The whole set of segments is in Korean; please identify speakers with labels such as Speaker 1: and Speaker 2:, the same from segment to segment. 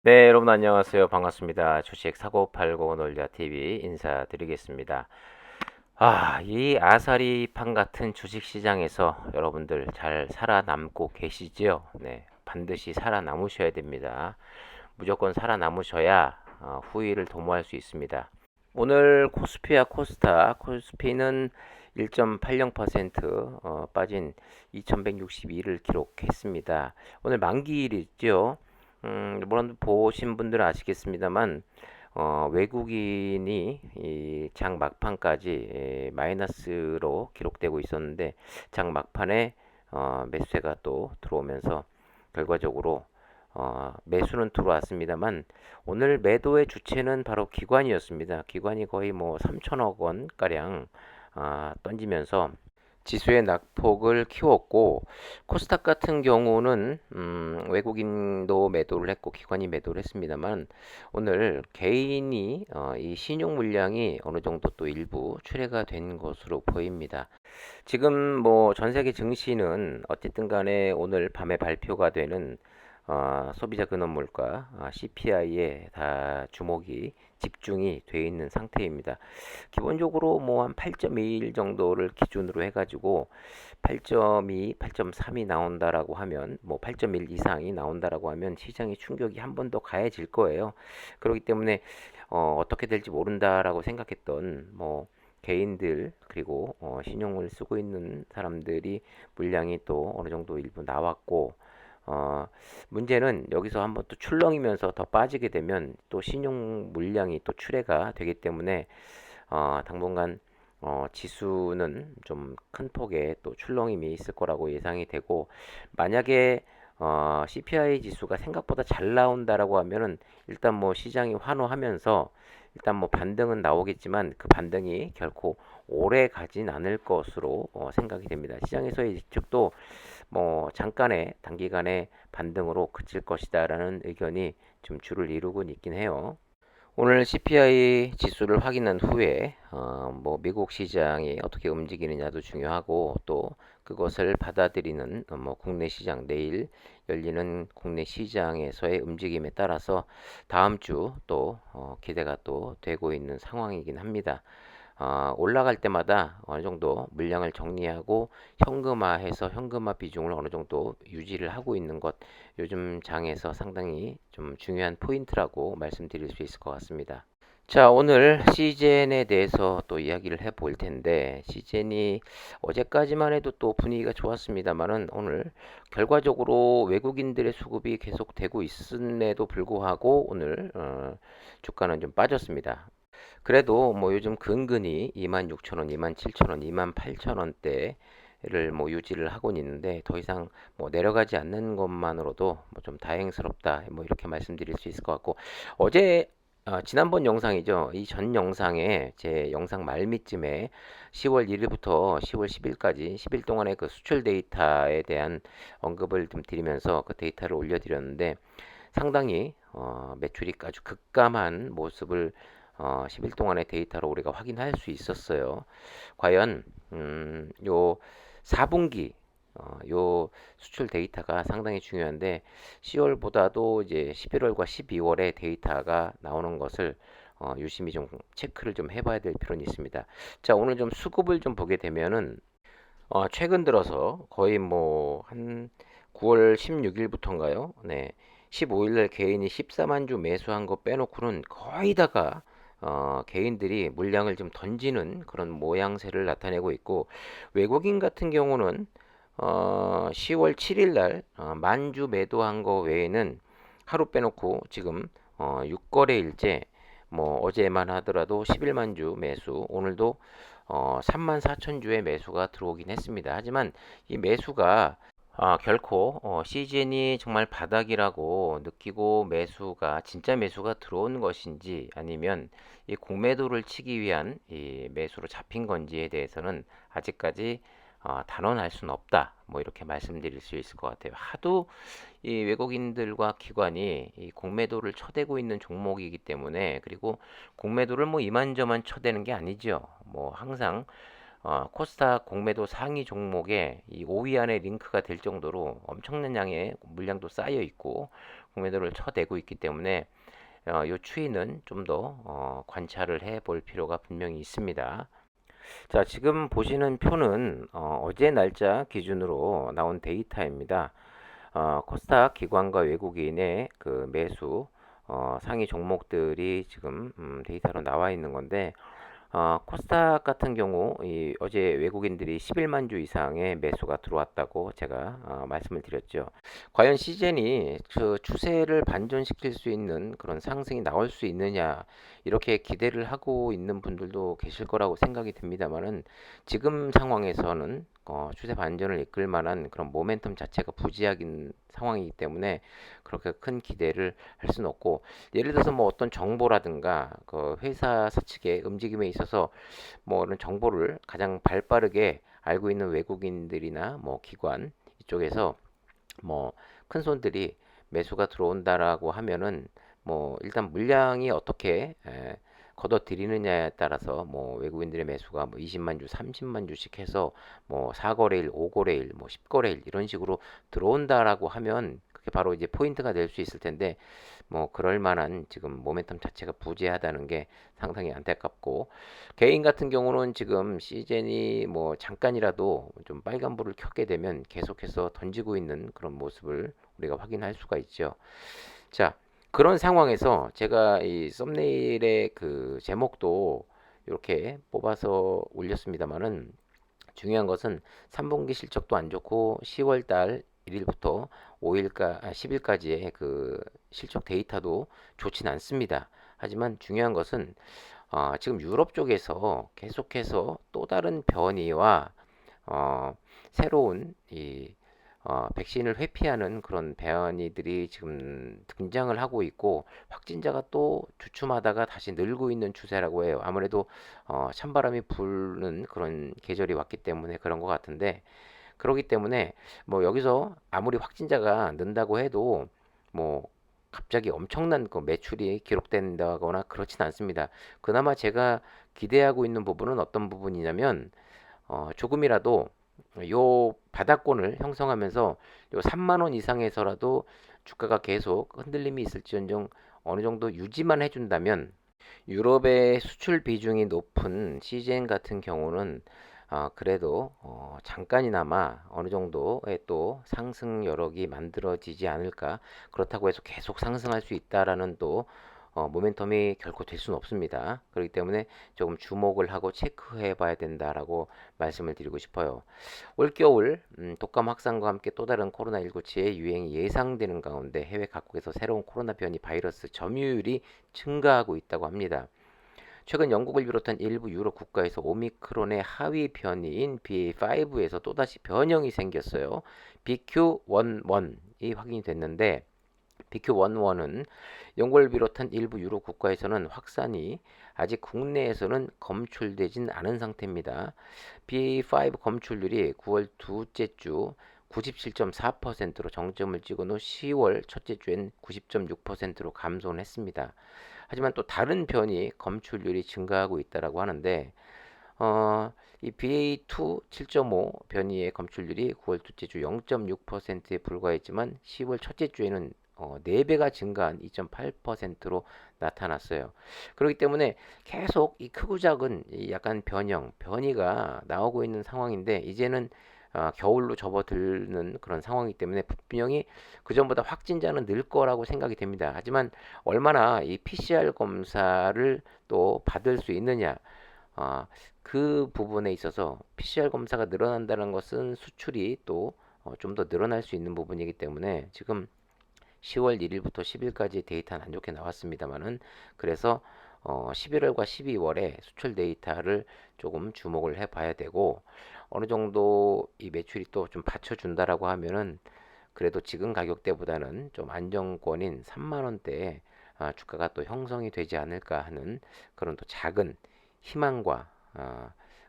Speaker 1: 네, 여러분 안녕하세요. 반갑습니다. 주식 사고 팔고 놀자 TV 인사드리겠습니다. 이 아사리판 같은 주식 시장에서 여러분들 잘 살아남고 계시지요? 네, 반드시 살아남으셔야 됩니다. 무조건 살아남으셔야 후위를 도모할 수 있습니다. 오늘 코스피와 코스닥, 코스피는 1.80% 빠진 2162를 기록했습니다. 오늘 만기일이죠. 물론 보신 분들은 아시겠습니다만 외국인이 장 막판까지 마이너스로 기록되고 있었는데 장 막판에 매수세가 또 들어오면서 결과적으로 매수는 들어왔습니다만 오늘 매도의 주체는 바로 기관이었습니다. 기관이 거의 뭐 3천억 원 가량 던지면서 지수의 낙폭을 키웠고 코스닥 같은 경우는 외국인도 매도를 했고 기관이 매도를 했습니다만 오늘 개인이 이 신용 물량이 어느 정도 또 일부 출회가 된 것으로 보입니다. 지금 뭐 전 세계 증시는 어쨌든 간에 오늘 밤에 발표가 되는 소비자 근원 물가 CPI에 다 주목이 집중이 돼 있는 상태입니다. 기본적으로 뭐 한 8.21 정도를 기준으로 해가지고 8.2, 8.3이 나온다라고 하면 뭐 8.1 이상이 나온다라고 하면 시장의 충격이 한 번 더 가해질 거예요. 그렇기 때문에 어떻게 될지 모른다라고 생각했던 뭐 개인들 그리고 신용을 쓰고 있는 사람들이 물량이 또 어느 정도 일부 나왔고 어, 문제는 여기서 한번 또 출렁이면서 더 빠지게 되면 또 신용 물량이 또 출회가 되기 때문에 당분간 지수는 좀 큰 폭의 또 출렁임이 있을 거라고 예상이 되고 만약에 CPI 지수가 생각보다 잘 나온다라고 하면은 일단 뭐 시장이 환호하면서 일단 뭐 반등은 나오겠지만 그 반등이 결코 오래 가진 않을 것으로 생각이 됩니다. 시장에서의 예측도 뭐 잠깐의 단기간의 반등으로 그칠 것이다라는 의견이 좀 주를 이루고 있긴 해요. 오늘 CPI 지수를 확인한 후에 뭐 미국 시장이 어떻게 움직이느냐도 중요하고 또 그것을 받아들이는 뭐 국내 시장 내일 열리는 국내 시장에서의 움직임에 따라서 다음 주 또 기대가 또 되고 있는 상황이긴 합니다. 올라갈 때마다 어느 정도 물량을 정리하고 현금화해서 현금화 비중을 어느 정도 유지를 하고 있는 것 요즘 장에서 상당히 좀 중요한 포인트라고 말씀드릴 수 있을 것 같습니다. 자, 오늘 시젠에 대해서 또 이야기를 해볼 텐데, 시젠이 어제까지만 해도 또 분위기가 좋았습니다만은 오늘 결과적으로 외국인들의 수급이 계속되고 있음에도 불구하고 오늘 주가는 좀 빠졌습니다. 그래도 뭐 요즘 근근히 26,000원, 27,000원, 28,000원대를 뭐 유지를 하고 있는데 더 이상 뭐 내려가지 않는 것만으로도 뭐 좀 다행스럽다 뭐 이렇게 말씀드릴 수 있을 것 같고 어제 지난번 영상이죠. 이 전 영상에 제 영상 말미쯤에 10월 1일부터 10월 10일까지 10일 동안의 그 수출 데이터에 대한 언급을 좀 드리면서 그 데이터를 올려드렸는데 상당히 매출이 아주 급감한 모습을 10일 동안의 데이터로 우리가 확인할 수 있었어요. 과연 요 4분기 요 수출 데이터가 상당히 중요한데 10월보다도 이제 11월과 12월의 데이터가 나오는 것을 유심히 좀 체크를 좀 해봐야 될 필요는 있습니다. 자, 오늘 좀 수급을 좀 보게 되면은 최근 들어서 거의 뭐 한 9월 16일부터인가요? 네. 15일 날 개인이 14만 주 매수한 거 빼놓고는 거의 다가 개인들이 물량을 좀 던지는 그런 모양새를 나타내고 있고 외국인 같은 경우는 10월 7일 날 만주 매도한 거 외에는 하루 빼놓고 지금 6거래일째 뭐 어제만 하더라도 11만 주 매수 오늘도 3만 4천 주의 매수가 들어오긴 했습니다. 하지만 이 매수가 결코 시즌이 정말 바닥이라고 느끼고 매수가 진짜 매수가 들어온 것인지 아니면 이 공매도를 치기 위한 이 매수로 잡힌 건지에 대해서는 아직까지 단언할 수는 없다. 뭐 이렇게 말씀드릴 수 있을 것 같아요. 하도 이 외국인들과 기관이 이 공매도를 쳐대고 있는 종목이기 때문에 그리고 공매도를 뭐 이만저만 쳐대는 게 아니죠. 뭐 항상 코스닥 공매도 상위 종목에 이 5위 안에 링크가 될 정도로 엄청난 양의 물량도 쌓여 있고 국면도를 쳐내고 있기 때문에 이 추이는 좀 더 관찰을 해볼 필요가 분명히 있습니다. 자, 지금 보시는 표는 어제 날짜 기준으로 나온 데이터입니다. 코스닥 기관과 외국인의 그 매수 상위 종목들이 지금 데이터로 나와 있는 건데 코스닥 같은 경우 어제 외국인들이 11만 주 이상의 매수가 들어왔다고 제가 말씀을 드렸죠. 과연 시젠이 그 추세를 반전시킬 수 있는 그런 상승이 나올 수 있느냐 이렇게 기대를 하고 있는 분들도 계실 거라고 생각이 듭니다만은 지금 상황에서는 추세 반전을 이끌 만한 그런 모멘텀 자체가 부재한 상황이기 때문에 그렇게 큰 기대를 할 수는 없고, 예를 들어서 뭐 어떤 정보라든가 그 회사 사측의 움직임에 있어서 뭐 이런 정보를 가장 발빠르게 알고 있는 외국인들이나 뭐 기관 이쪽에서 뭐 큰 손들이 매수가 들어온다라고 하면은 뭐 일단 물량이 어떻게 걷어들이느냐에 따라서 뭐 외국인들의 매수가 뭐 20만 주, 30만 주씩 해서 뭐 4거래일, 5거래일, 뭐 10거래일 이런 식으로 들어온다라고 하면 그게 바로 이제 포인트가 될 수 있을 텐데 뭐 그럴 만한 지금 모멘텀 자체가 부재하다는 게 상당히 안타깝고, 개인 같은 경우는 지금 시즌이 뭐 잠깐이라도 좀 빨간불을 켜게 되면 계속해서 던지고 있는 그런 모습을 우리가 확인할 수가 있죠. 자, 그런 상황에서 제가 이 썸네일의 그 제목도 이렇게 뽑아서 올렸습니다만은, 중요한 것은 3분기 실적도 안 좋고 10월 달 1일부터 10일까지의 그 실적 데이터도 좋진 않습니다. 하지만 중요한 것은 지금 유럽 쪽에서 계속해서 또 다른 변이와 새로운 백신을 회피하는 그런 변이들이 지금 등장을 하고 있고, 확진자가 또 주춤하다가 다시 늘고 있는 추세라고 해요. 아무래도 찬바람이 부는 그런 계절이 왔기 때문에 그런 것 같은데, 그렇기 때문에 뭐 여기서 아무리 확진자가 는다고 해도 뭐 갑자기 엄청난 그 매출이 기록된다거나 그렇진 않습니다. 그나마 제가 기대하고 있는 부분은 어떤 부분이냐면 조금이라도 요 바닥권을 형성하면서 요 3만 원 이상에서라도 주가가 계속 흔들림이 있을지언정 어느 정도 유지만 해준다면, 유럽의 수출 비중이 높은 시젠 같은 경우는 그래도 잠깐이나마 어느 정도의 또 상승 여력이 만들어지지 않을까. 그렇다고 해서 계속 상승할 수 있다라는 또 모멘텀이 결코 될 수는 없습니다. 그렇기 때문에 조금 주목을 하고 체크해 봐야 된다라고 말씀을 드리고 싶어요. 올겨울 독감 확산과 함께 또 다른 코로나19 재유행이 예상되는 가운데 해외 각국에서 새로운 코로나 변이 바이러스 점유율이 증가하고 있다고 합니다. 최근 영국을 비롯한 일부 유럽 국가에서 오미크론의 하위 변이인 BA.5에서 또다시 변형이 생겼어요. BQ.11이 확인이 됐는데, BQ.11은 영국을 비롯한 일부 유럽 국가에서는 확산이 아직 국내에서는 검출되진 않은 상태입니다. BA.5 검출률이 9월 둘째 주 97.4%로 정점을 찍은 후 10월 첫째 주엔 90.6%로 감소는 했습니다. 하지만 또 다른 변이 검출률이 증가하고 있다라고 하는데, 이 BA2 7.5 변이의 검출률이 9월 둘째 주 0.6%에 불과했지만 10월 첫째 주에는 4배가 증가한 2.8%로 나타났어요. 그렇기 때문에 계속 이 크고 작은 이 약간 변이가 나오고 있는 상황인데, 이제는 겨울로 접어들는 그런 상황이기 때문에 분명히 그전보다 확진자는 늘 거라고 생각이 됩니다. 하지만 얼마나 이 PCR 검사를 또 받을 수 있느냐, 그 부분에 있어서 PCR 검사가 늘어난다는 것은 수출이 또 좀 더 늘어날 수 있는 부분이기 때문에, 지금 10월 1일부터 10일까지 데이터는 안 좋게 나왔습니다만은, 그래서 11월과 12월에 수출 데이터를 조금 주목을 해 봐야 되고, 어느 정도 이 매출이 또 좀 받쳐준다라고 하면은 그래도 지금 가격대보다는 좀 안정권인 3만 원대에 주가가 또 형성이 되지 않을까 하는 그런 또 작은 희망과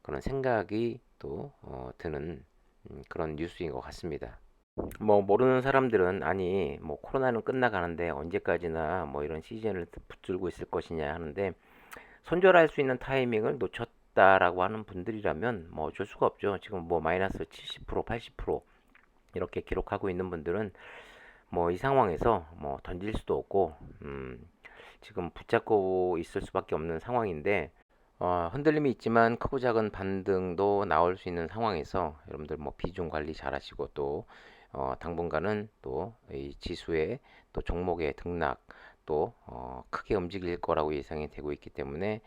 Speaker 1: 그런 생각이 또 드는 그런 뉴스인 것 같습니다. 뭐 모르는 사람들은 아니 뭐 코로나는 끝나가는데 언제까지나 뭐 이런 시즌을 붙들고 있을 것이냐 하는데, 손절할 수 있는 타이밍을 놓쳤다라고 하는 분들이라면 뭐 어쩔 수가 없죠. 지금 뭐 마이너스 70%, 80% 이렇게 기록하고 있는 분들은 뭐 이 상황에서 뭐 던질 수도 없고 지금 붙잡고 있을 수밖에 없는 상황인데 흔들림이 있지만 크고 작은 반등도 나올 수 있는 상황에서 여러분들 뭐 비중 관리 잘 하시고 또 당분간은 또 이 지수의 또 종목의 등락 또 크게 움직일 거라고 예상이 되고 있기 때문에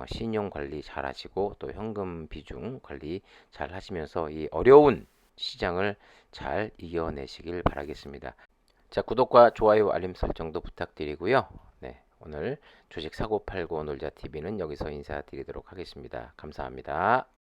Speaker 1: 신용 관리 잘 하시고 또 현금 비중 관리 잘 하시면서 이 어려운 시장을 잘 이겨내시길 바라겠습니다. 자, 구독과 좋아요, 알림 설정도 부탁드리고요. 네, 오늘 주식 사고 팔고 놀자 TV는 여기서 인사드리도록 하겠습니다. 감사합니다.